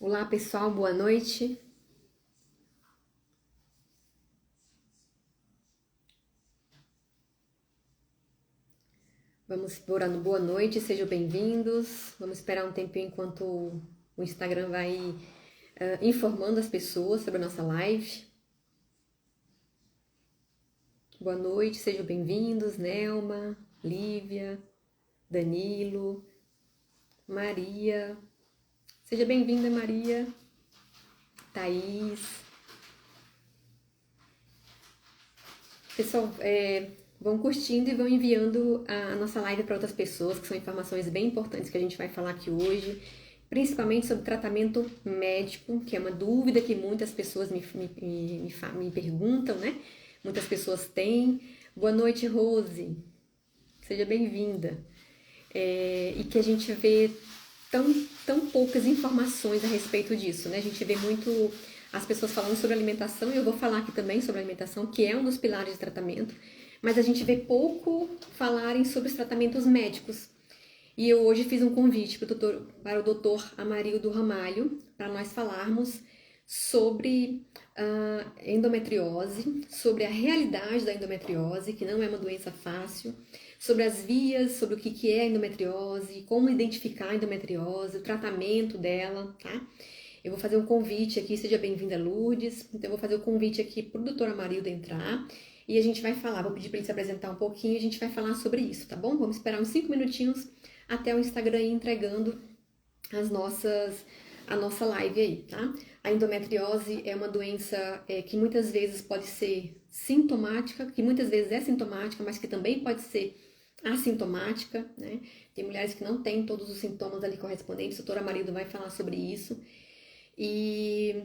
Olá, pessoal, boa noite. Vamos orando boa noite, sejam bem-vindos. Vamos esperar um tempinho enquanto o Instagram vai informando as pessoas sobre a nossa live. Boa noite, sejam bem-vindos, Nelma, Lívia, Danilo, Maria. Seja bem-vinda, Maria, Thaís. Pessoal, vão curtindo e vão enviando a nossa live para outras pessoas, que são informações bem importantes que a gente vai falar aqui hoje, principalmente sobre tratamento médico, que é uma dúvida que muitas pessoas me perguntam, né? Muitas pessoas têm. Boa noite, Rose. Seja bem-vinda. E que a gente vê tão poucas informações a respeito disso, né? A gente vê muito as pessoas falando sobre alimentação, e eu vou falar aqui também sobre alimentação, que é um dos pilares de tratamento, mas a gente vê pouco falarem sobre os tratamentos médicos. E eu hoje fiz um convite para o doutor Amarildo Ramalho, para nós falarmos sobre endometriose, sobre a realidade da endometriose, que não é uma doença fácil, sobre as vias, sobre o que é a endometriose, como identificar a endometriose, o tratamento dela, tá? Eu vou fazer um convite aqui, seja bem-vinda, Lourdes. Então, eu vou fazer o convite aqui para o doutor Amarildo entrar e a gente vai falar. Vou pedir para ele se apresentar um pouquinho e a gente vai falar sobre isso, tá bom? Vamos esperar uns 5 minutinhos até o Instagram ir entregando a nossa live aí, tá? A endometriose é uma doença que muitas vezes pode ser sintomática, que muitas vezes é sintomática, mas que também pode ser assintomática, né? Tem mulheres que não têm todos os sintomas ali correspondentes, a doutora Amarildo vai falar sobre isso. E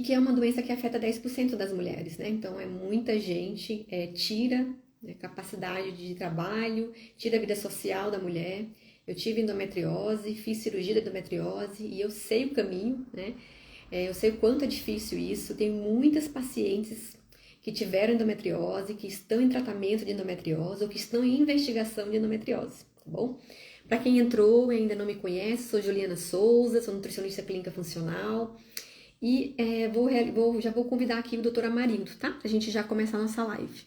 que é uma doença que afeta 10% das mulheres, né? Então, é muita gente, tira capacidade de trabalho, tira a vida social da mulher. Eu tive endometriose, fiz cirurgia de endometriose e eu sei o caminho, né? Eu sei o quanto é difícil isso. Tenho muitas pacientes que tiveram endometriose, que estão em tratamento de endometriose ou que estão em investigação de endometriose, tá bom? Para quem entrou e ainda não me conhece, sou Juliana Souza, sou nutricionista clínica funcional e já vou convidar aqui o doutor Amarildo, tá? A gente já começar a nossa live.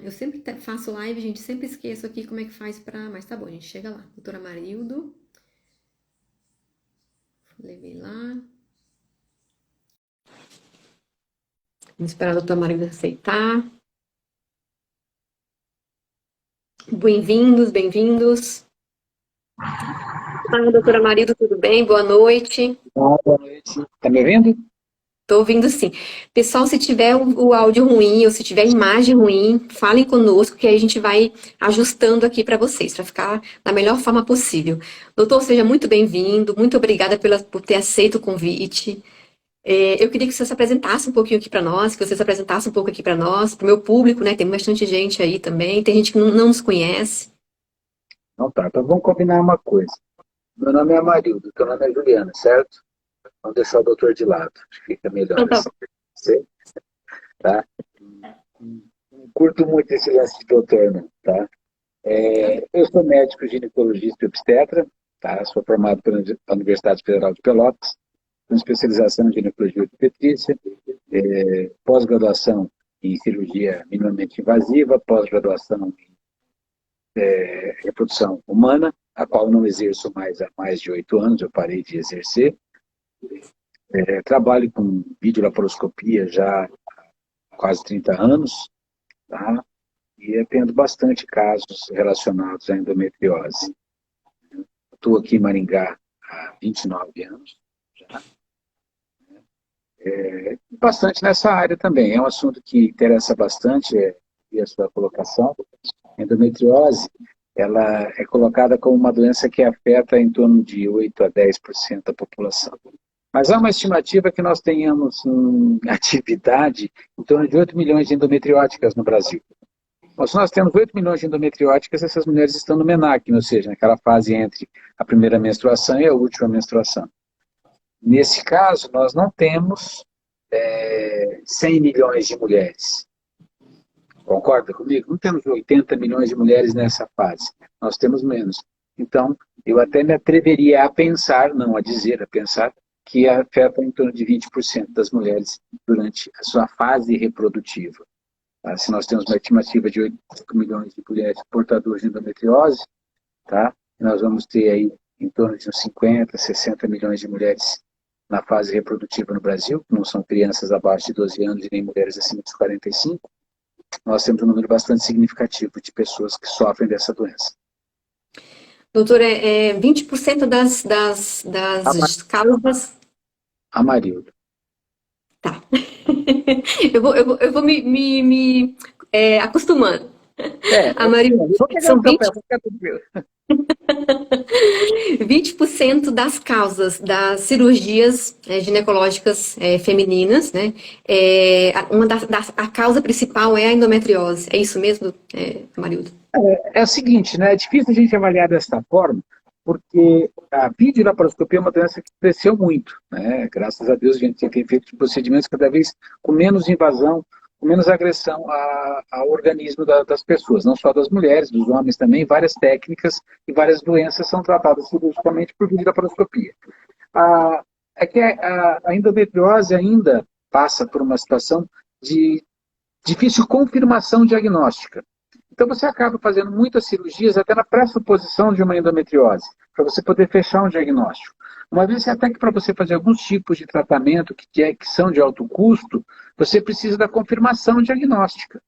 Eu sempre faço live, gente, sempre esqueço aqui como é que faz pra... Mas tá bom, a gente chega lá. Doutor Amarildo. Levei lá. Vamos esperar o doutor Amarildo aceitar. Bem-vindos, bem-vindos. Doutora Amarildo, tudo bem? Boa noite. Boa noite. Tá me ouvindo? Tô ouvindo sim. Pessoal, se tiver o áudio ruim ou se tiver a imagem ruim, falem conosco que aí a gente vai ajustando aqui para vocês, para ficar da melhor forma possível. Doutor, seja muito bem-vindo, muito obrigada por ter aceito o convite. Eu queria que você se apresentasse um pouquinho aqui para nós, que você se apresentasse um pouco aqui para nós, para o meu público, né? Tem bastante gente aí também, tem gente que não nos conhece. Não, tá. Então vamos combinar uma coisa. Meu nome é Amarildo, teu nome é Juliana, certo? Vamos deixar o doutor de lado. Acho que fica melhor Então tá. assim. Você, tá? Não curto muito esse lance de doutor, não, tá? Eu sou médico ginecologista e obstetra, tá? Sou formado pela Universidade Federal de Pelotas, com especialização em ginecologia e obstetrícia, pós-graduação em cirurgia minimamente invasiva, pós-graduação em reprodução humana, a qual não exerço mais há mais de 8 anos, eu parei de exercer. Trabalho com videolaparoscopia já há quase 30 anos, tá? E atendo bastante casos relacionados à endometriose. Estou aqui em Maringá há 29 anos, já. Bastante nessa área também. É um assunto que interessa bastante, e a sua colocação. Endometriose, ela é colocada como uma doença que afeta em torno de 8 a 10% da população. Mas há uma estimativa que nós tenhamos em atividade em torno de 8 milhões de endometrióticas no Brasil. Bom, se nós temos 8 milhões de endometrióticas, essas mulheres estão no menarque, ou seja, naquela fase entre a primeira menstruação e a última menstruação. Nesse caso, nós não temos 100 milhões de mulheres. Concorda comigo? Não temos 80 milhões de mulheres nessa fase. Nós temos menos. Então, eu até me atreveria a pensar, não a dizer, a pensar, que afeta em torno de 20% das mulheres durante a sua fase reprodutiva. Tá? Se nós temos uma estimativa de 8 milhões de mulheres portadoras de endometriose, tá? Nós vamos ter aí em torno de uns 50, 60 milhões de mulheres na fase reprodutiva no Brasil, que não são crianças abaixo de 12 anos e nem mulheres acima de 45. Nós temos um número bastante significativo de pessoas que sofrem dessa doença. Doutor, 20% das causas. Amarildo. Tá. Eu vou me acostumando. A Maria, vou pegar são um café, vou ficar tranquilo. 20% das causas das cirurgias ginecológicas femininas, né? A causa principal é a endometriose. É isso mesmo, Marildo? É o seguinte, né? É difícil a gente avaliar desta forma, porque a videolaparoscopia é uma doença que cresceu muito, né? Graças a Deus a gente tem feito procedimentos cada vez com menos invasão, com menos agressão ao organismo das pessoas, não só das mulheres, dos homens também. Várias técnicas e várias doenças são tratadas cirurgicamente por videolaparoscopia. É que a endometriose ainda passa por uma situação de difícil confirmação diagnóstica. Então você acaba fazendo muitas cirurgias até na pressuposição de uma endometriose, para você poder fechar um diagnóstico. Uma vez até que para você fazer alguns tipos de tratamento que são de alto custo, você precisa da confirmação diagnóstica.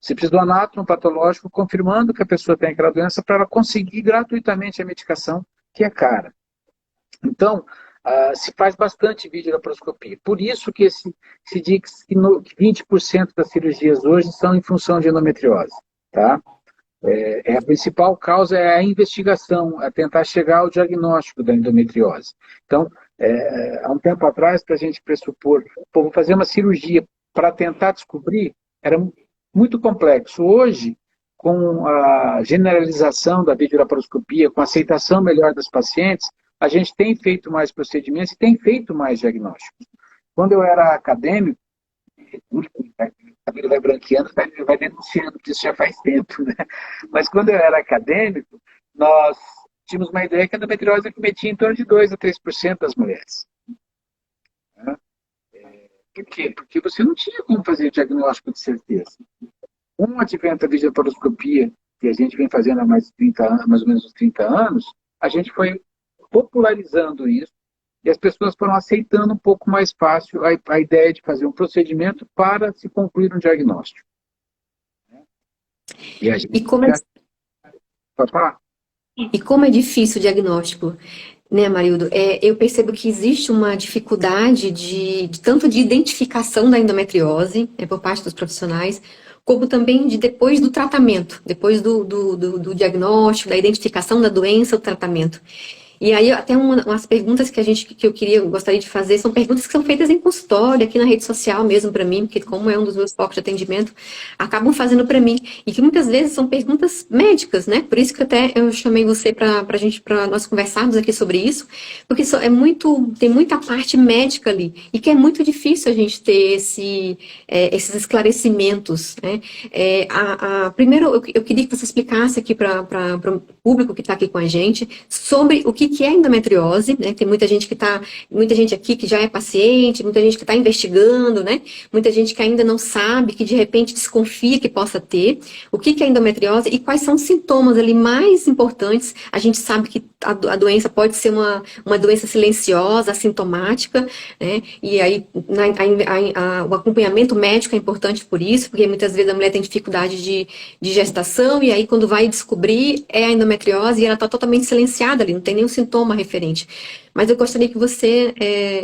Você precisa do anátomo patológico confirmando que a pessoa tem aquela doença para ela conseguir gratuitamente a medicação, que é cara. Então, se faz bastante videolaparoscopia. Por isso que se diz que 20% das cirurgias hoje são em função de endometriose. Tá? A principal causa é a investigação, a tentar chegar ao diagnóstico da endometriose. Então, há um tempo atrás, para a gente pressupor, vou fazer uma cirurgia para tentar descobrir, era muito complexo. Hoje, com a generalização da videolaparoscopia, com a aceitação melhor das pacientes, a gente tem feito mais procedimentos e tem feito mais diagnósticos. Quando eu era acadêmico, o cabelo vai branqueando, vai denunciando, porque isso já faz tempo, né? Mas quando eu era acadêmico, nós tínhamos uma ideia que a endometriose acometia em torno de 2 a 3% das mulheres. Por quê? Porque você não tinha como fazer diagnóstico de certeza. Com o advento da videolaparoscopia, que a gente vem fazendo há mais ou menos uns 30 anos, a gente foi popularizando isso, e as pessoas foram aceitando um pouco mais fácil a ideia de fazer um procedimento para se concluir um diagnóstico. E a gente pode falar? E como é difícil o diagnóstico, né, Marildo? Eu percebo que existe uma dificuldade tanto de identificação da endometriose, por parte dos profissionais, como também depois do tratamento, depois do diagnóstico, da identificação da doença, o tratamento. E aí, até umas perguntas que eu gostaria de fazer, são perguntas que são feitas em consultório, aqui na rede social mesmo para mim, porque como é um dos meus focos de atendimento, acabam fazendo para mim. E que muitas vezes são perguntas médicas, né? Por isso que até eu chamei você para nós conversarmos aqui sobre isso, porque tem muita parte médica ali, e que é muito difícil a gente ter esses esclarecimentos, né? Primeiro, eu queria que você explicasse aqui para o público que está aqui com a gente sobre o que é endometriose, né? Tem muita gente aqui que já é paciente, muita gente que está investigando, né? Muita gente que ainda não sabe, que de repente desconfia que possa ter. O que é endometriose e quais são os sintomas ali mais importantes? A gente sabe que a doença pode ser uma doença silenciosa, assintomática, né? E aí o acompanhamento médico é importante por isso, porque muitas vezes a mulher tem dificuldade de gestação e aí quando vai descobrir é a endometriose e ela está totalmente silenciada ali, não tem nenhum sintoma referente. Mas eu gostaria que você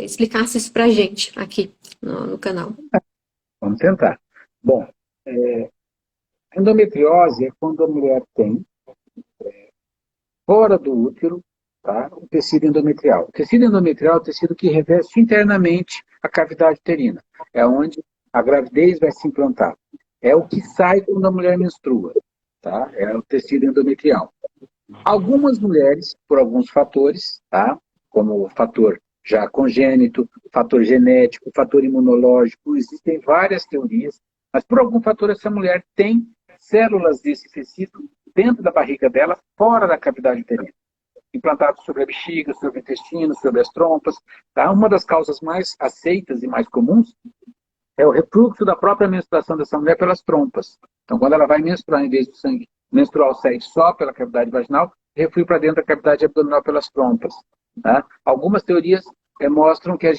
explicasse isso para a gente aqui no canal. Vamos tentar. Bom, endometriose é quando a mulher tem fora do útero, tá, o tecido endometrial. O tecido endometrial é o tecido que reveste internamente a cavidade uterina. É onde a gravidez vai se implantar. É o que sai quando a mulher menstrua. Tá? É o tecido endometrial. Algumas mulheres, por alguns fatores, tá? Como o fator já congênito, fator genético, fator imunológico, existem várias teorias, mas por algum fator essa mulher tem células desse tecido dentro da barriga dela, fora da cavidade uterina. implantado sobre a bexiga, sobre o intestino, sobre as trompas. Tá? Uma das causas mais aceitas e mais comuns é o refluxo da própria menstruação dessa mulher pelas trompas. Então, quando ela vai menstruar, em vez do sangue menstrual sair só pela cavidade vaginal, reflui para dentro da cavidade abdominal pelas trompas. Tá? Algumas teorias mostram que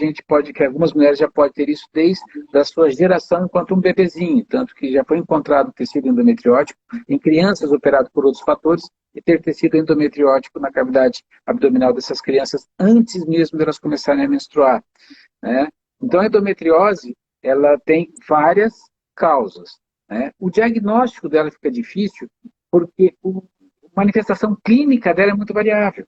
que algumas mulheres já podem ter isso desde a sua geração enquanto um bebezinho, tanto que já foi encontrado tecido endometriótico em crianças operadas por outros fatores e ter tecido endometriótico na cavidade abdominal dessas crianças antes mesmo delas começarem a menstruar. Né? Então, a endometriose ela tem várias causas. Né? O diagnóstico dela fica difícil porque a manifestação clínica dela é muito variável.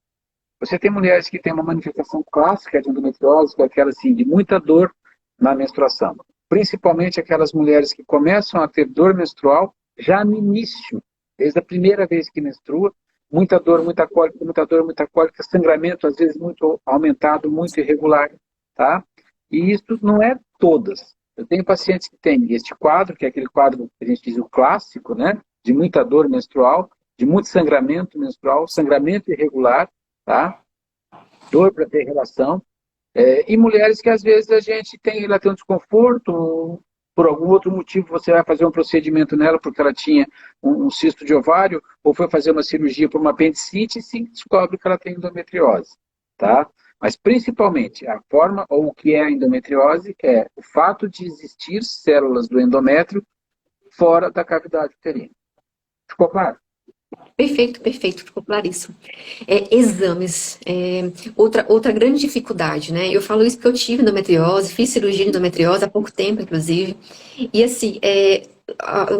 Você tem mulheres que têm uma manifestação clássica de endometriose, que é aquela assim, de muita dor na menstruação. Principalmente aquelas mulheres que começam a ter dor menstrual já no início, desde a primeira vez que menstrua, muita dor, muita cólica, sangramento às vezes muito aumentado, muito irregular, tá? E isso não é todas. Eu tenho pacientes que têm este quadro, que é aquele quadro que a gente diz o clássico, né? De muita dor menstrual, de muito sangramento menstrual, sangramento irregular, tá? Dor para ter relação. E mulheres que às vezes ela tem um desconforto, por algum outro motivo você vai fazer um procedimento nela porque ela tinha um cisto de ovário ou foi fazer uma cirurgia por uma apendicite e se descobre que ela tem endometriose, tá? Mas principalmente a forma ou o que é a endometriose é o fato de existir células do endométrio fora da cavidade uterina. Ficou claro? Perfeito, perfeito, ficou claríssimo. Exames, outra grande dificuldade, né? Eu falo isso porque eu tive endometriose, fiz cirurgia de endometriose há pouco tempo, inclusive, e assim,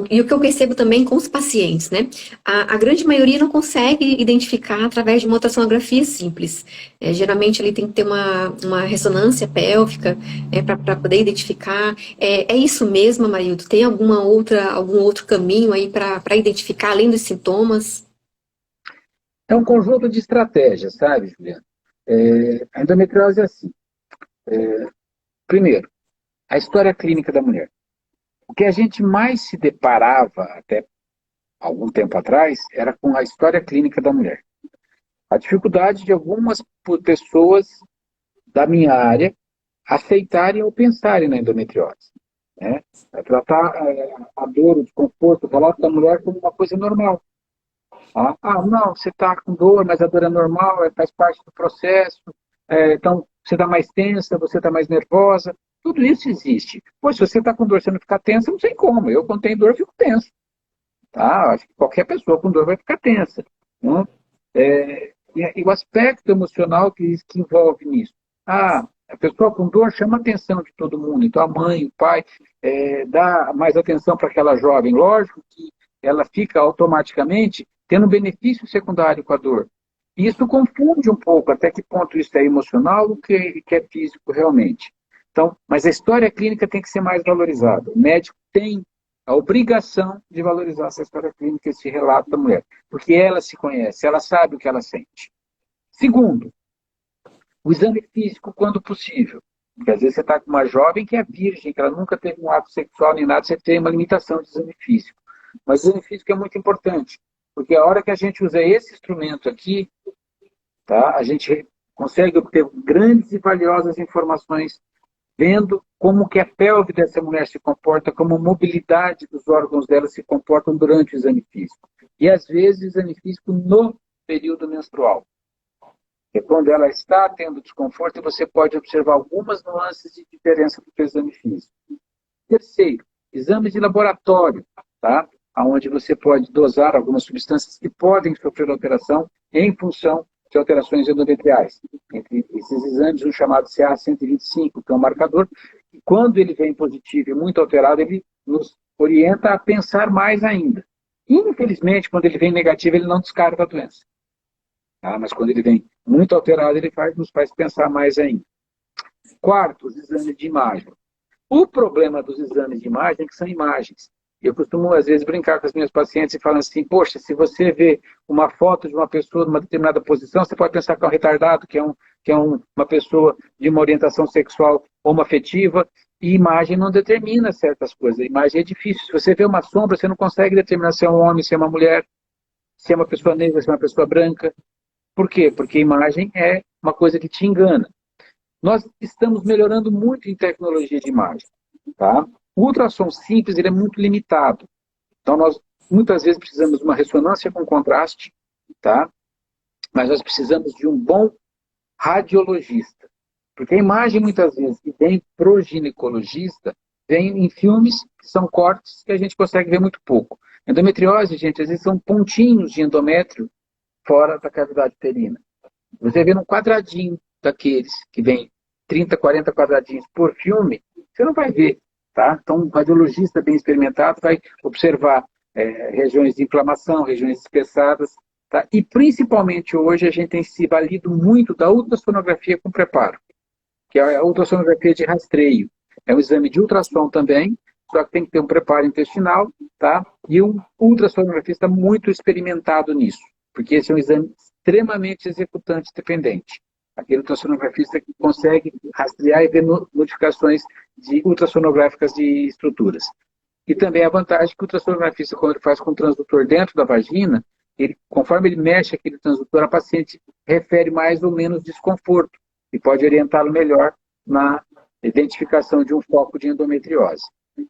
e o que eu percebo também com os pacientes, né? A grande maioria não consegue identificar através de uma ultrassonografia simples. Geralmente ele tem que ter uma ressonância pélvica para poder identificar. É isso mesmo, Marildo? Tem algum outro caminho aí para identificar, além dos sintomas? É um conjunto de estratégias, sabe, Juliana? A endometriose é assim. Primeiro, a história clínica da mulher. O que a gente mais se deparava até algum tempo atrás era com a história clínica da mulher. A dificuldade de algumas pessoas da minha área aceitarem ou pensarem na endometriose. Né? Tratar a dor, o desconforto, o relato da mulher como uma coisa normal. Não, você está com dor, mas a dor é normal, faz parte do processo. Então, você está mais tensa, você está mais nervosa. Tudo isso existe. Pois, se você está com dor, você não fica tensa, não sei como. Eu, quando tenho dor, eu fico tenso. Tá? Acho que qualquer pessoa com dor vai ficar tensa. Né? E o aspecto emocional que envolve nisso. A pessoa com dor chama a atenção de todo mundo. Então, a mãe, o pai, dá mais atenção para aquela jovem. Lógico que ela fica automaticamente tendo benefício secundário com a dor. E isso confunde um pouco até que ponto isso é emocional ou que é físico realmente. Então, mas a história clínica tem que ser mais valorizada. O médico tem a obrigação de valorizar essa história clínica, esse relato da mulher, porque ela se conhece, ela sabe o que ela sente. Segundo, o exame físico quando possível. Porque às vezes você está com uma jovem que é virgem, que ela nunca teve um ato sexual nem nada, você tem uma limitação de exame físico. Mas o exame físico é muito importante, porque a hora que a gente usa esse instrumento aqui, tá, a gente consegue obter grandes e valiosas informações vendo como que a pelve dessa mulher se comporta, como a mobilidade dos órgãos dela se comportam durante o exame físico. E às vezes o exame físico no período menstrual. É quando ela está tendo desconforto e você pode observar algumas nuances de diferença do exame físico. Terceiro, exames de laboratório, tá? Onde você pode dosar algumas substâncias que podem sofrer alteração em função de alterações endometriais. Entre esses exames, um chamado CA-125, que é um marcador, e quando ele vem positivo e muito alterado, ele nos orienta a pensar mais ainda. Infelizmente, quando ele vem negativo, ele não descarta a doença. Tá? Mas quando ele vem muito alterado, ele nos faz pensar mais ainda. Quarto, os exames de imagem. O problema dos exames de imagem é que são imagens. Eu costumo, às vezes, brincar com as minhas pacientes e falar assim, poxa, se você vê uma foto de uma pessoa numa determinada posição, você pode pensar que é um retardado, que é uma pessoa de uma orientação sexual homoafetiva, e imagem não determina certas coisas. A imagem é difícil. Se você vê uma sombra, você não consegue determinar se é um homem, se é uma mulher, se é uma pessoa negra, se é uma pessoa branca. Por quê? Porque a imagem é uma coisa que te engana. Nós estamos melhorando muito em tecnologia de imagem, tá? O ultrassom simples, ele é muito limitado. Então, nós muitas vezes precisamos de uma ressonância com contraste, tá? Mas nós precisamos de um bom radiologista. Porque a imagem, muitas vezes, que vem pro ginecologista, vem em filmes que são cortes que a gente consegue ver muito pouco. Endometriose, gente, às vezes são pontinhos de endométrio fora da cavidade uterina. Você vê num quadradinho daqueles que vem 30, 40 quadradinhos por filme, você não vai ver, tá? Então, um radiologista bem experimentado vai observar regiões de inflamação, regiões espessadas, tá? E principalmente hoje a gente tem se valido muito da ultrassonografia com preparo, que é a ultrassonografia de rastreio. É um exame de ultrassom também, só que tem que ter um preparo intestinal, tá? E um ultrassonografista muito experimentado nisso, porque esse é um exame extremamente executante dependente. Aquele ultrassonografista que consegue rastrear e ver modificações ultrassonográficas de estruturas. E também a vantagem que o ultrassonografista, quando ele faz com o transdutor dentro da vagina, conforme ele mexe aquele transdutor, a paciente refere mais ou menos desconforto e pode orientá-lo melhor na identificação de um foco de endometriose.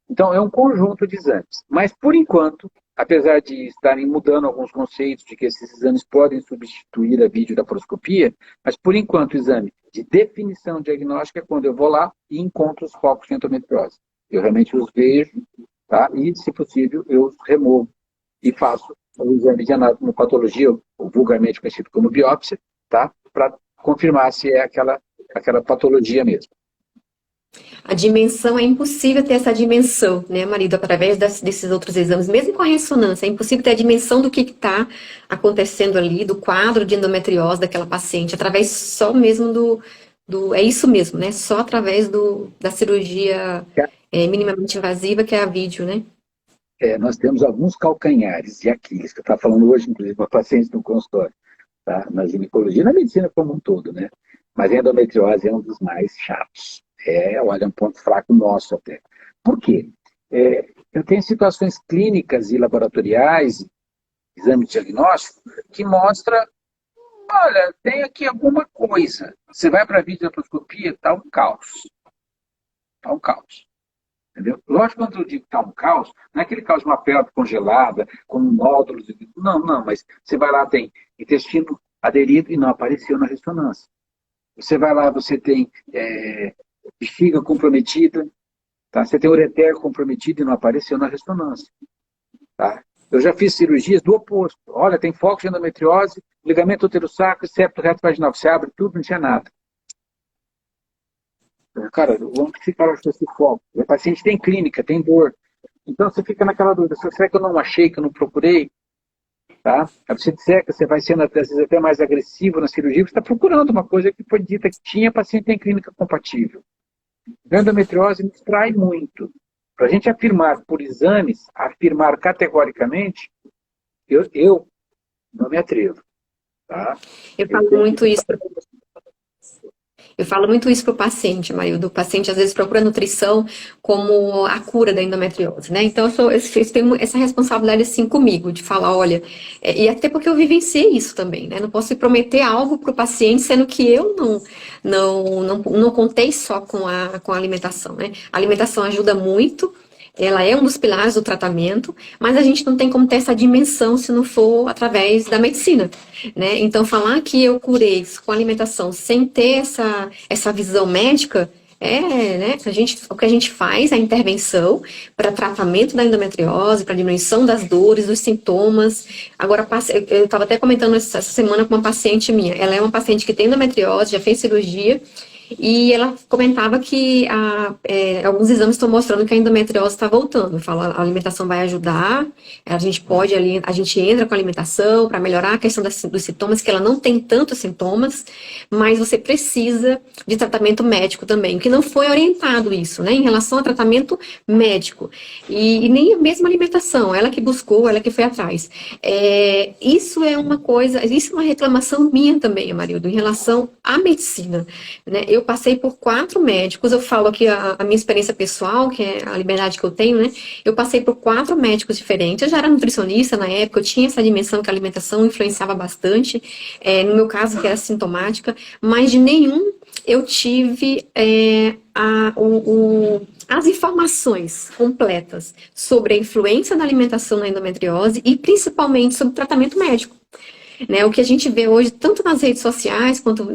Então, é um conjunto de exames. Mas, por enquanto, apesar de estarem mudando alguns conceitos de que esses exames podem substituir a videolaparoscopia, mas, por enquanto, o exame de definição diagnóstica é quando eu vou lá e encontro os focos de endometriose. Eu realmente os vejo, tá? E, se possível, eu os removo e faço o exame de anatomopatologia, ou vulgarmente conhecido como biópsia, tá? Para confirmar se é aquela patologia mesmo. A dimensão, é impossível ter essa dimensão, né, marido, através desses outros exames, mesmo com a ressonância, é impossível ter a dimensão do que está acontecendo ali, do quadro de endometriose daquela paciente, através só mesmo é isso mesmo, né, só através da cirurgia minimamente invasiva, que é a vídeo, né? Nós temos alguns calcanhares de Aquiles, que eu estava falando hoje, inclusive, para pacientes no consultório, tá? Na ginecologia, na medicina como um todo, né? Mas a endometriose é um dos mais chatos. Olha, é um ponto fraco nosso até. Por quê? Eu tenho situações clínicas e laboratoriais, exame diagnóstico, que mostra, olha, tem aqui alguma coisa. Você vai para a videolaparoscopia, está um caos. Está um caos. Entendeu? Lógico, quando eu digo que está um caos, não é aquele caos de uma pelve congelada, com nódulos. Não, mas você vai lá, tem intestino aderido e não apareceu na ressonância. Você vai lá, você tem bexiga comprometida, tá? Você tem ureter comprometido e não apareceu na ressonância. Tá? Eu já fiz cirurgias do oposto. Olha, tem foco de endometriose, ligamento uterosacro, septo reto vaginal. Você abre tudo, não tinha nada. Cara, onde fica esse foco? O paciente tem clínica, tem dor. Então você fica naquela dúvida, será que eu não achei, que eu não procurei? Tá? Aí você disseca, você vai sendo às vezes até mais agressivo na cirurgia, você está procurando uma coisa que foi dita que tinha, paciente tem clínica compatível. A endometriose me distrai muito. Para a gente afirmar por exames, afirmar categoricamente, eu não me atrevo. Tá? Eu falo muito isso. Eu falo muito isso para o paciente, Marildo. O paciente às vezes procura nutrição como a cura da endometriose, né? Então eu tenho essa responsabilidade assim comigo, de falar, olha, e até porque eu vivenciei isso também, né? Não posso prometer algo para o paciente, sendo que eu não contei só com a alimentação, né? A alimentação ajuda muito. Ela é um dos pilares do tratamento, mas a gente não tem como ter essa dimensão se não for através da medicina, né? Então, falar que eu curei com alimentação sem ter essa visão médica, né? O que a gente faz é a intervenção para tratamento da endometriose, para diminuição das dores, dos sintomas. Agora, eu estava até comentando essa semana com uma paciente minha. Ela é uma paciente que tem endometriose, já fez cirurgia, e ela comentava que alguns exames estão mostrando que a endometriose está voltando. Fala, a alimentação vai ajudar, a gente entra com a alimentação para melhorar a questão dos sintomas, que ela não tem tantos sintomas, mas você precisa de tratamento médico também, que não foi orientado isso, né, em relação ao tratamento médico. E nem a mesma alimentação, ela que buscou, ela que foi atrás. Isso é uma reclamação minha também, Amarildo, em relação à medicina, né? Eu eu passei por 4 médicos, eu falo aqui a minha experiência pessoal, que é a liberdade que eu tenho, né? Eu passei por 4 médicos diferentes, eu já era nutricionista na época, eu tinha essa dimensão que a alimentação influenciava bastante, no meu caso, que era sintomática, mas de nenhum eu tive as informações completas sobre a influência da alimentação na endometriose e principalmente sobre o tratamento médico. Né, o que a gente vê hoje, tanto nas redes sociais quanto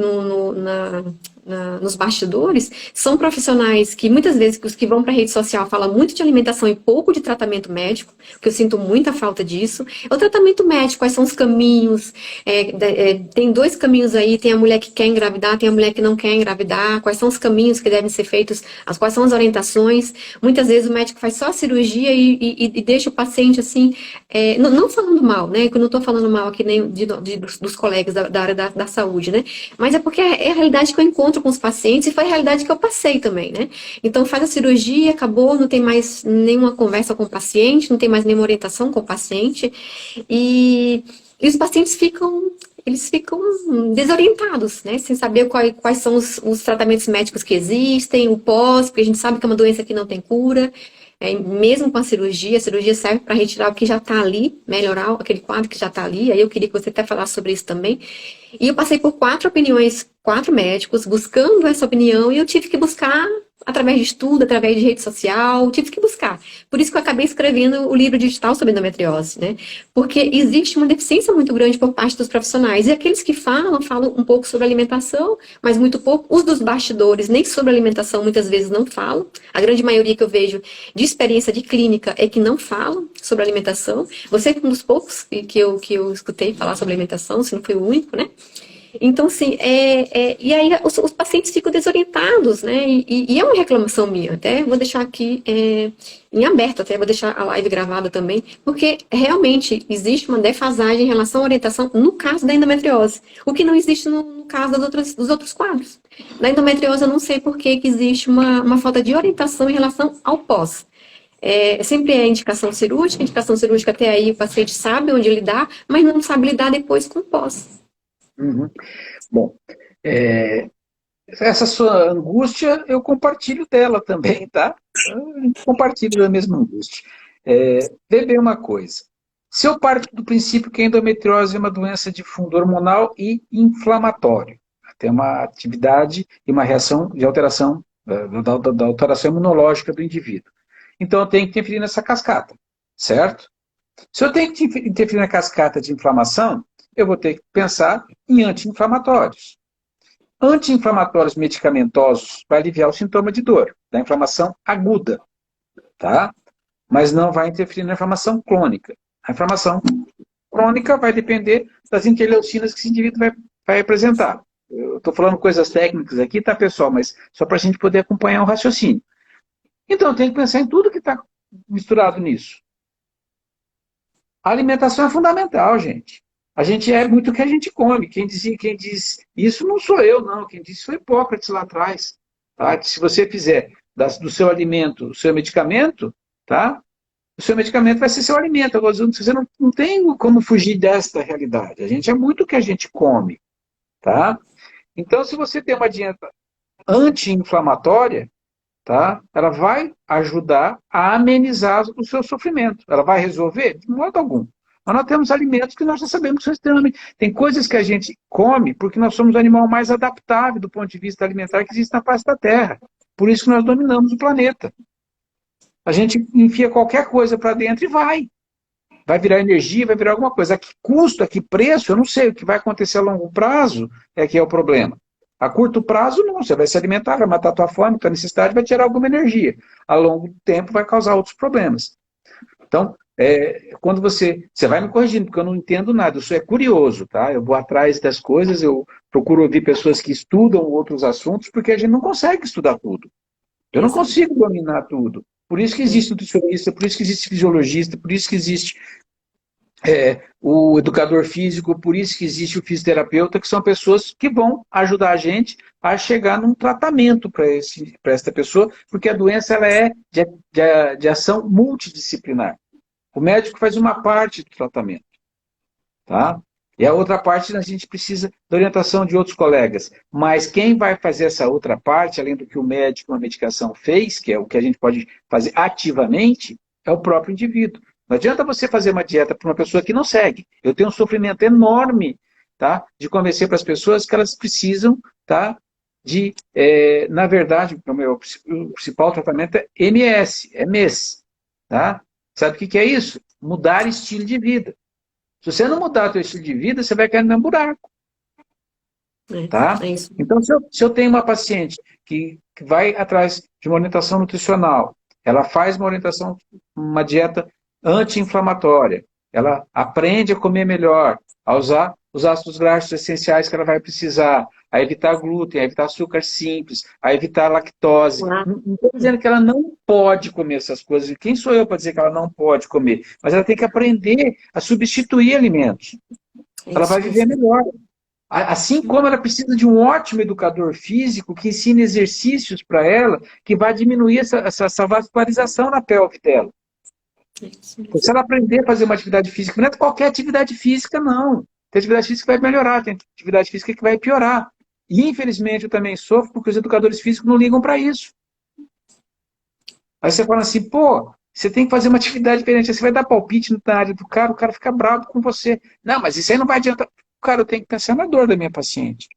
nos bastidores, são profissionais que muitas vezes os que vão para a rede social falam muito de alimentação e pouco de tratamento médico, porque eu sinto muita falta disso. O tratamento médico, quais são os caminhos? Tem 2 caminhos aí, tem a mulher que quer engravidar, tem a mulher que não quer engravidar, quais são os caminhos que devem ser feitos, quais são as orientações. Muitas vezes o médico faz só a cirurgia e deixa o paciente assim, não falando mal, né? Que eu não estou falando mal aqui nem dos colegas da área da saúde, né? Mas é porque é a realidade que eu encontro com os pacientes e foi a realidade que eu passei também, né? Então faz a cirurgia, acabou, não tem mais nenhuma conversa com o paciente, não tem mais nenhuma orientação com o paciente e os pacientes ficam desorientados, né? Sem saber quais são os tratamentos médicos que existem, o pós, porque a gente sabe que é uma doença que não tem cura. Mesmo com a cirurgia serve para retirar o que já está ali, melhorar aquele quadro que já está ali. Aí eu queria que você até falasse sobre isso também. E eu passei por 4 opiniões, 4 médicos, buscando essa opinião, e eu tive que buscar através de estudo, através de rede social, tive que buscar. Por isso que eu acabei escrevendo o livro digital sobre endometriose, né? Porque existe uma deficiência muito grande por parte dos profissionais. E aqueles que falam um pouco sobre alimentação, mas muito pouco. Os dos bastidores, nem sobre alimentação, muitas vezes não falam. A grande maioria que eu vejo de experiência de clínica é que não falam sobre alimentação. Você é um dos poucos que eu escutei falar sobre alimentação, se não foi o único, né? Então, assim, e aí os pacientes ficam desorientados, né? E é uma reclamação minha, até vou deixar aqui em aberto, até vou deixar a live gravada também, porque realmente existe uma defasagem em relação à orientação no caso da endometriose, o que não existe no caso dos outros quadros. Na endometriose, eu não sei por que existe uma falta de orientação em relação ao pós. Sempre é indicação cirúrgica até aí o paciente sabe onde lidar, mas não sabe lidar depois com o pós. Uhum. Bom, essa sua angústia, eu compartilho dela também, tá? Eu compartilho da mesma angústia. Vê bem uma coisa. Se eu parto do princípio que a endometriose é uma doença de fundo hormonal e inflamatório, tem uma atividade e uma reação de alteração, da alteração imunológica do indivíduo. Então eu tenho que interferir nessa cascata, certo? Se eu tenho que interferir na cascata de inflamação, eu vou ter que pensar em anti-inflamatórios. Anti-inflamatórios medicamentosos vai aliviar o sintoma de dor, da inflamação aguda, tá? Mas não vai interferir na inflamação crônica. A inflamação crônica vai depender das interleucinas que esse indivíduo vai apresentar. Eu estou falando coisas técnicas aqui, tá, pessoal? Mas só para a gente poder acompanhar o raciocínio. Então, eu tenho que pensar em tudo que está misturado nisso. A alimentação é fundamental, gente. A gente é muito o que a gente come. Quem diz isso não sou eu, não. Quem disse foi Hipócrates lá atrás. Tá? Se você fizer do seu alimento o seu medicamento, tá? O seu medicamento vai ser seu alimento. Agora, você não tem como fugir desta realidade. A gente é muito o que a gente come. Tá? Então, se você tem uma dieta anti-inflamatória, tá? Ela vai ajudar a amenizar o seu sofrimento. Ela vai resolver? De modo algum. Mas nós temos alimentos que nós já sabemos que são extremamente... Tem coisas que a gente come porque nós somos o animal mais adaptável do ponto de vista alimentar que existe na face da Terra. Por isso que nós dominamos o planeta. A gente enfia qualquer coisa para dentro e vai. Vai virar energia, vai virar alguma coisa. A que custo, a que preço, eu não sei. O que vai acontecer a longo prazo é que é o problema. A curto prazo, não. Você vai se alimentar, vai matar a tua fome, tua necessidade, vai tirar alguma energia. A longo tempo vai causar outros problemas. Então, quando você vai me corrigindo, porque eu não entendo nada, eu sou curioso, tá? Eu vou atrás das coisas, eu procuro ouvir pessoas que estudam outros assuntos, porque a gente não consegue estudar tudo. Eu não consigo dominar tudo. Por isso que existe nutricionista, por isso que existe fisiologista, por isso que existe o educador físico, por isso que existe o fisioterapeuta, que são pessoas que vão ajudar a gente a chegar num tratamento para esta pessoa, porque a doença ela é de ação multidisciplinar. O médico faz uma parte do tratamento. Tá? E a outra parte a gente precisa da orientação de outros colegas. Mas quem vai fazer essa outra parte, além do que o médico, a medicação fez, que é o que a gente pode fazer ativamente, é o próprio indivíduo. Não adianta você fazer uma dieta para uma pessoa que não segue. Eu tenho um sofrimento enorme, tá, de convencer para as pessoas que elas precisam, tá, na verdade, o principal tratamento é MS, é MES. Tá? Sabe o que é isso? Mudar estilo de vida. Se você não mudar o seu estilo de vida, você vai cair no mesmo buraco. Tá? É isso. Então, se eu tenho uma paciente que vai atrás de uma orientação nutricional, ela faz uma orientação, uma dieta anti-inflamatória, ela aprende a comer melhor, a usar os ácidos graxos essenciais que ela vai precisar, a evitar glúten, a evitar açúcar simples, a evitar lactose. Não estou dizendo que ela não pode comer essas coisas. Quem sou eu para dizer que ela não pode comer? Mas ela tem que aprender a substituir alimentos. Ela vai viver melhor. Assim como ela precisa de um ótimo educador físico que ensine exercícios para ela, que vai diminuir essa vascularização na pelve dela. Então, se ela aprender a fazer uma atividade física, não é qualquer atividade física, não. Tem atividade física que vai melhorar, tem atividade física que vai piorar. E, infelizmente, eu também sofro porque os educadores físicos não ligam para isso. Aí você fala assim, pô, você tem que fazer uma atividade diferente. Aí você vai dar palpite na área do cara, o cara fica bravo com você. Não, mas isso aí não vai adiantar. Cara, eu tenho que pensar na dor da minha paciente.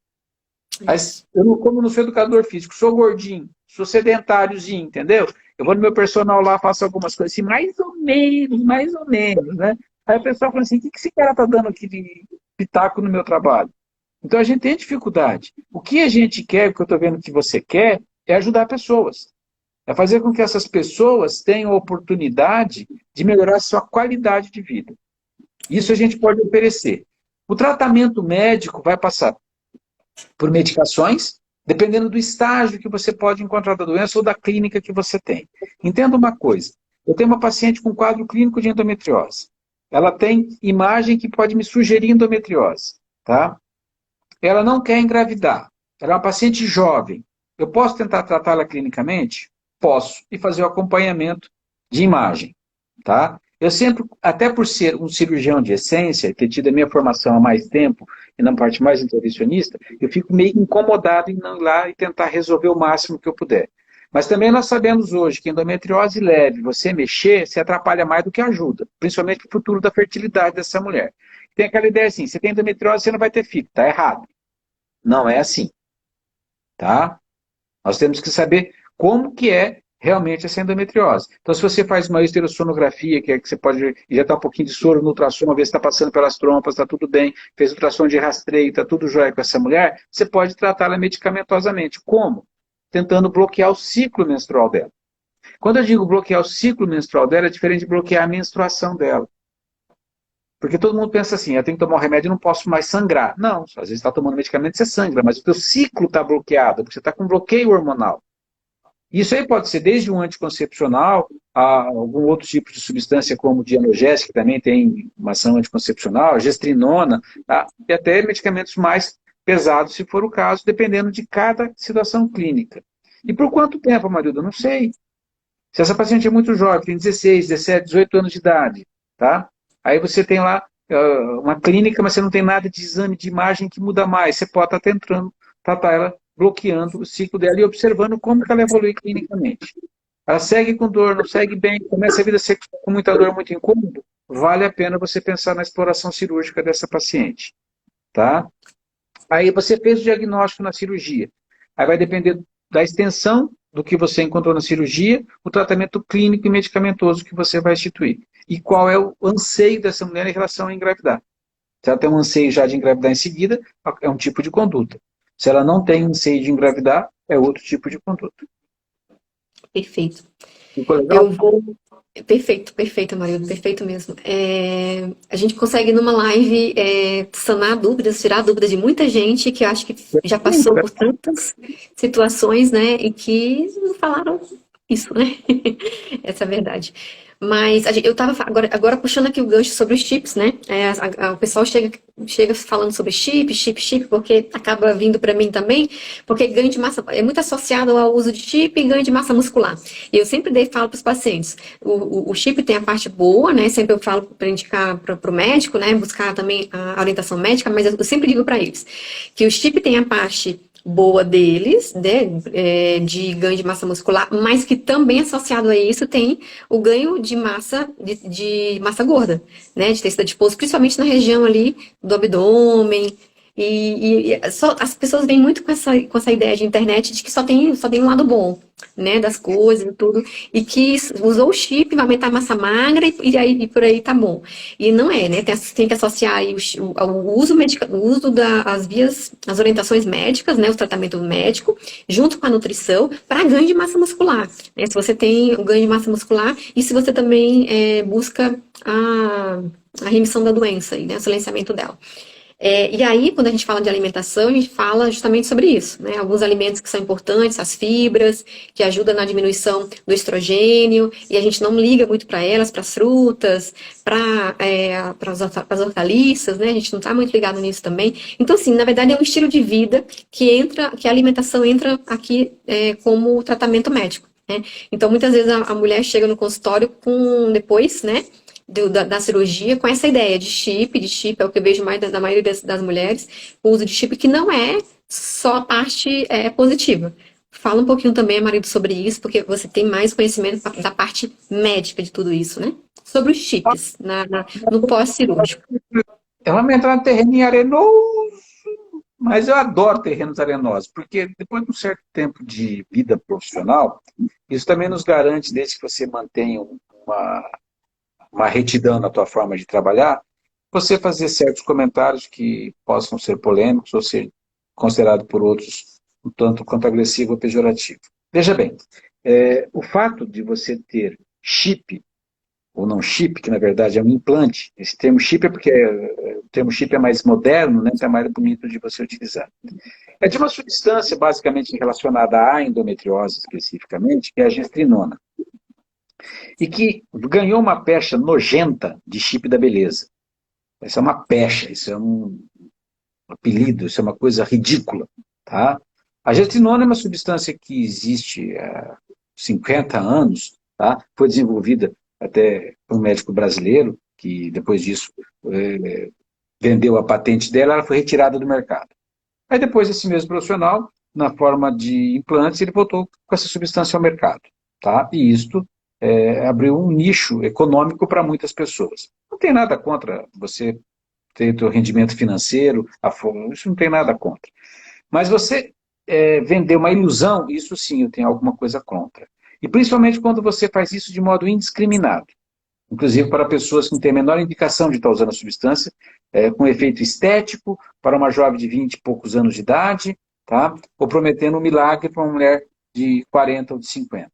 Mas eu, como não sou educador físico, sou gordinho, sou sedentáriozinho, entendeu? Eu vou no meu personal lá, faço algumas coisas assim, mais ou menos, né? Aí o pessoal fala assim, o que esse cara tá dando aqui de pitaco no meu trabalho? Então a gente tem dificuldade. O que a gente quer, o que eu estou vendo que você quer, é ajudar pessoas. É fazer com que essas pessoas tenham a oportunidade de melhorar a sua qualidade de vida. Isso a gente pode oferecer. O tratamento médico vai passar por medicações, dependendo do estágio que você pode encontrar da doença ou da clínica que você tem. Entenda uma coisa, eu tenho uma paciente com quadro clínico de endometriose. Ela tem imagem que pode me sugerir endometriose. Tá? Ela não quer engravidar. Ela é uma paciente jovem. Eu posso tentar tratá-la clinicamente? Posso. E fazer o acompanhamento de imagem. Tá? Eu sempre, até por ser um cirurgião de essência, ter tido a minha formação há mais tempo, e na parte mais intervencionista, eu fico meio incomodado em não ir lá e tentar resolver o máximo que eu puder. Mas também nós sabemos hoje que endometriose leve, você mexer, se atrapalha mais do que ajuda, principalmente para o futuro da fertilidade dessa mulher. Tem aquela ideia assim, você tem endometriose, você não vai ter filho. Está errado. Não é assim. Tá? Nós temos que saber como que é realmente essa endometriose. Então, se você faz uma esterosonografia, que é que você pode injetar um pouquinho de soro no ultrassom, ver se está passando pelas trompas, está tudo bem, fez ultrassom de rastreio, está tudo jóia com essa mulher, você pode tratá-la medicamentosamente. Como? Tentando bloquear o ciclo menstrual dela. Quando eu digo bloquear o ciclo menstrual dela, é diferente de bloquear a menstruação dela. Porque todo mundo pensa assim, eu tenho que tomar um remédio e não posso mais sangrar. Não, às vezes está tomando medicamento e você sangra, mas o teu ciclo está bloqueado, porque você está com bloqueio hormonal. Isso aí pode ser desde um anticoncepcional a algum outro tipo de substância, como dianogésica, que também tem uma ação anticoncepcional, gestrinona, tá? E até medicamentos mais pesados, se for o caso, dependendo de cada situação clínica. E por quanto tempo, marido? Eu não sei. Se essa paciente é muito jovem, tem 16, 17, 18 anos de idade, tá? Aí você tem lá uma clínica, mas você não tem nada de exame de imagem que muda mais. Você pode estar tentando tratar ela, bloqueando o ciclo dela e observando como que ela evolui clinicamente. Ela segue com dor, não segue bem, começa a vida sexual com muita dor, muito incômodo, vale a pena você pensar na exploração cirúrgica dessa paciente. Tá? Aí você fez o diagnóstico na cirurgia. Aí vai depender da extensão do que você encontrou na cirurgia, o tratamento clínico e medicamentoso que você vai instituir. E qual é o anseio dessa mulher em relação a engravidar. Se ela tem um anseio já de engravidar em seguida, é um tipo de conduta. Se ela não tem anseio de engravidar, é outro tipo de conduta. Perfeito. Ficou legal? Eu vou... Perfeito, Marido, perfeito mesmo. A gente consegue numa live sanar dúvidas, tirar dúvidas de muita gente que eu acho que já passou por tantas situações, né, e que não falaram isso, né? Essa é a verdade. Mas eu tava agora puxando aqui o gancho sobre os chips, né? O pessoal chega falando sobre chip, porque acaba vindo para mim também, porque ganho de massa é muito associado ao uso de chip e ganho de massa muscular. E eu sempre falo para os pacientes, o chip tem a parte boa, né? Sempre eu falo para indicar para o médico, né? Buscar também a orientação médica, mas eu sempre digo para eles que o chip tem a parte boa deles, né, de ganho de massa muscular, mas que também associado a isso tem o ganho de massa, de massa gorda, né, de tecido adiposo, principalmente na região ali do abdômen. As pessoas vêm muito com essa ideia de internet de que só tem um lado bom, né, das coisas e tudo, e que usou o chip, vai aumentar a massa magra e por aí tá bom. E não é, né? Tem que associar aí o uso das vias, as orientações médicas, né? O tratamento médico, junto com a nutrição, para ganho de massa muscular. Né? Se você tem o ganho de massa muscular e se você também busca a remissão da doença, né? O silenciamento dela. E aí, quando a gente fala de alimentação, a gente fala justamente sobre isso, né? Alguns alimentos que são importantes, as fibras, que ajudam na diminuição do estrogênio, e a gente não liga muito para elas, para as frutas, para as hortaliças, né? A gente não está muito ligado nisso também. Então, assim, na verdade, é um estilo de vida que a alimentação entra aqui como tratamento médico. Né? Então, muitas vezes a mulher chega no consultório depois, né? Da cirurgia com essa ideia de chip é o que eu vejo mais da maioria das mulheres, o uso de chip que não é só a parte positiva. Fala um pouquinho também, marido, sobre isso, porque você tem mais conhecimento da parte médica de tudo isso, né? Sobre os chips no pós-cirúrgico. Vamos entrar no terreno arenoso, mas eu adoro terrenos arenosos, porque depois de um certo tempo de vida profissional, isso também nos garante, desde que você mantenha uma retidão na tua forma de trabalhar, você fazer certos comentários que possam ser polêmicos ou ser considerados por outros um tanto quanto agressivo ou pejorativo. Veja bem, o fato de você ter chip, ou não chip, que na verdade é um implante, esse termo chip é porque o termo chip é mais moderno, né, então é mais bonito de você utilizar. É de uma substância basicamente relacionada à endometriose especificamente, que é a gestrinona e que ganhou uma pecha nojenta de chip da beleza. Isso é uma pecha, isso é um apelido, isso é uma coisa ridícula. Tá? A gestrinona é uma substância que existe há 50 anos, tá? Foi desenvolvida até por um médico brasileiro, que depois disso vendeu a patente dela, ela foi retirada do mercado. Aí depois esse mesmo profissional, na forma de implantes, ele voltou com essa substância ao mercado. Tá? E isto abriu um nicho econômico para muitas pessoas. Não tem nada contra você ter o rendimento financeiro, isso não tem nada contra. Mas você vender uma ilusão, isso sim eu tenho alguma coisa contra. E principalmente quando você faz isso de modo indiscriminado. Inclusive para pessoas que não têm a menor indicação de estar usando a substância, com efeito estético, para uma jovem de 20 e poucos anos de idade, tá? Ou prometendo um milagre para uma mulher de 40 ou de 50.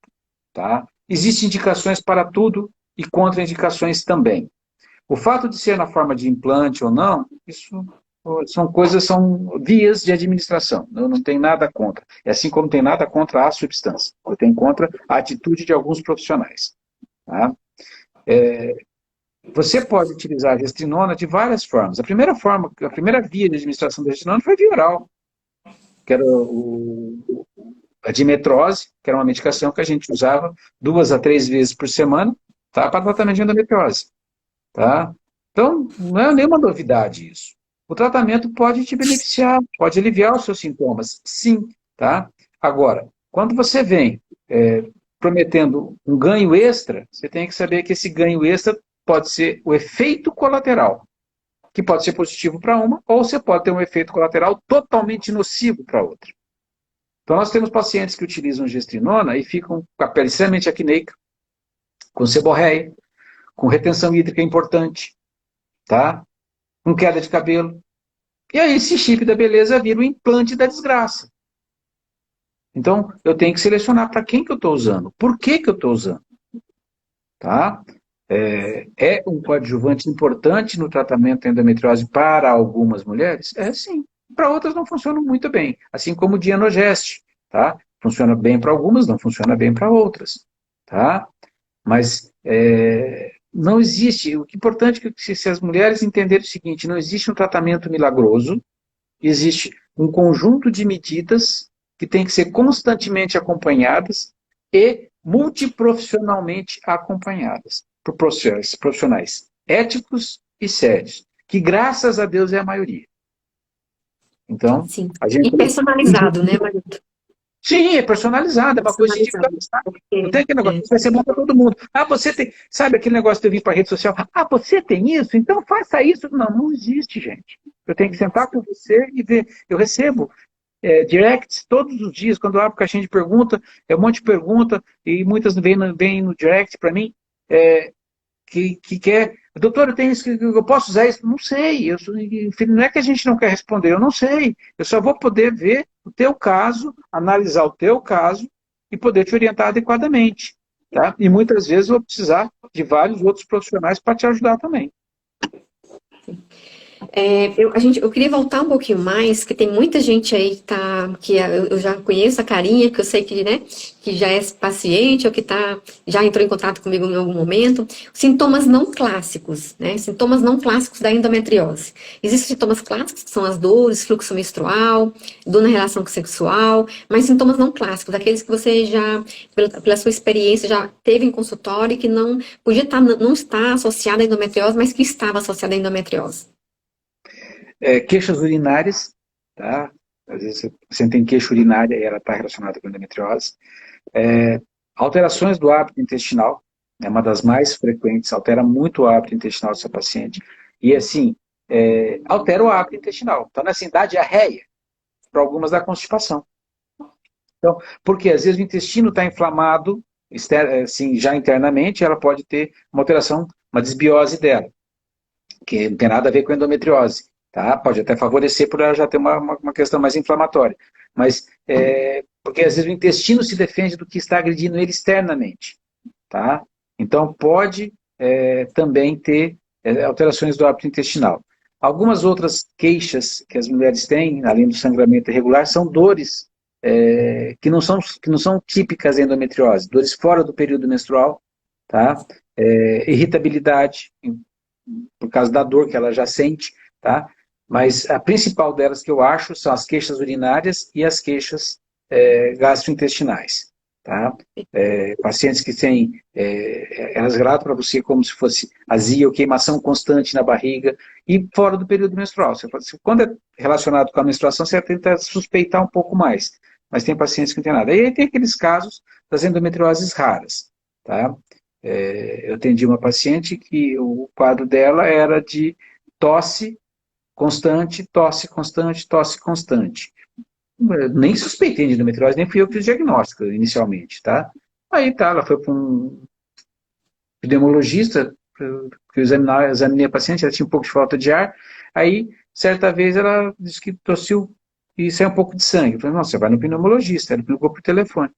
Tá? Existem indicações para tudo e contraindicações também. O fato de ser na forma de implante ou não, isso são vias de administração. Eu não tenho nada contra. É assim como tem nada contra a substância. Eu tenho contra a atitude de alguns profissionais. Tá? Você pode utilizar a gestrinona de várias formas. A primeira via de administração da gestrinona foi via oral, que era a dimetrose, que era uma medicação que a gente usava 2 a 3 vezes por semana, tá, para tratamento de endometriose. Tá? Então, não é nenhuma novidade isso. O tratamento pode te beneficiar, pode aliviar os seus sintomas, sim. Tá? Agora, quando você vem prometendo um ganho extra, você tem que saber que esse ganho extra pode ser o efeito colateral, que pode ser positivo para uma, ou você pode ter um efeito colateral totalmente nocivo para outra. Então, nós temos pacientes que utilizam gestrinona e ficam com a pele extremamente acneica, com seborreia, com retenção hídrica importante, tá? Com queda de cabelo. E aí esse chip da beleza vira o implante da desgraça. Então, eu tenho que selecionar para quem que eu estou usando, por que que eu estou usando. Tá? É um coadjuvante importante no tratamento da endometriose para algumas mulheres? Sim. Para outras não funciona muito bem, assim como o Dianogest, tá? Funciona bem para algumas, não funciona bem para outras, tá? Mas não existe, o que é importante é que se as mulheres entenderem o seguinte, não existe um tratamento milagroso, existe um conjunto de medidas que tem que ser constantemente acompanhadas e multiprofissionalmente acompanhadas por profissionais éticos e sérios, que graças a Deus é a maioria. Então, Sim. a gente... E personalizado, né, Marito? Sim, é personalizado, é uma coisa Personalizado. individualizada. Não Porque, tem aquele negócio, isso vai ser bom para todo mundo. Ah, você tem. Sabe aquele negócio de eu vir para a rede social? Ah, você tem isso? Então faça isso. Não, não existe, gente. Eu tenho que sentar com você e ver. Eu recebo directs todos os dias, quando eu abro caixinha de pergunta, um monte de pergunta, e muitas vêm no direct para mim, é, que quer, doutor, eu tenho isso, eu posso usar isso? Não sei, não é que a gente não quer responder, eu não sei, eu só vou poder ver o teu caso, analisar o teu caso e poder te orientar adequadamente, tá? E muitas vezes eu vou precisar de vários outros profissionais para te ajudar também. Eu queria voltar um pouquinho mais, que tem muita gente aí que eu já conheço a carinha, que eu sei que, né, que já é paciente ou que já entrou em contato comigo em algum momento. Sintomas não clássicos, né? Sintomas não clássicos da endometriose. Existem sintomas clássicos, que são as dores, fluxo menstrual, dor na relação sexual, mas sintomas não clássicos, aqueles que você já, pela sua experiência, já teve em consultório e que não podia não estar associado à endometriose, mas que estava associado à endometriose. Queixas urinárias, tá? Às vezes você tem queixa urinária e ela está relacionada com endometriose. Alterações do hábito intestinal, é uma das mais frequentes, altera muito o hábito intestinal do seu paciente. E assim, altera o hábito intestinal. Então, assim, dá diarreia, para algumas dá constipação. Então, porque às vezes o intestino está inflamado, assim, já internamente, ela pode ter uma alteração, uma desbiose dela, que não tem nada a ver com endometriose. Tá? Pode até favorecer por ela já ter uma questão mais inflamatória. Mas, porque às vezes o intestino se defende do que está agredindo ele externamente. Tá? Então, pode também ter alterações do hábito intestinal. Algumas outras queixas que as mulheres têm, além do sangramento irregular, são dores que não são típicas da endometriose, dores fora do período menstrual, tá? Irritabilidade, por causa da dor que ela já sente, tá? Mas a principal delas que eu acho são as queixas urinárias e as queixas gastrointestinais. Tá? Pacientes que têm, elas relatam para você como se fosse azia ou queimação constante na barriga e fora do período menstrual. Quando é relacionado com a menstruação, você tenta suspeitar um pouco mais, mas tem pacientes que não tem nada. E aí tem aqueles casos das endometrioses raras. Tá? Eu atendi uma paciente que o quadro dela era de tosse constante, tosse constante, tosse constante. Nem suspeitei de endometriose, nem fui eu que fiz o diagnóstico inicialmente, tá? Aí tá, ela foi para um epidemiologista, que eu examinei a paciente, ela tinha um pouco de falta de ar, aí, certa vez, ela disse que tossiu e saiu um pouco de sangue. Eu falei, nossa, você vai no pneumologista, ela ligou por telefone.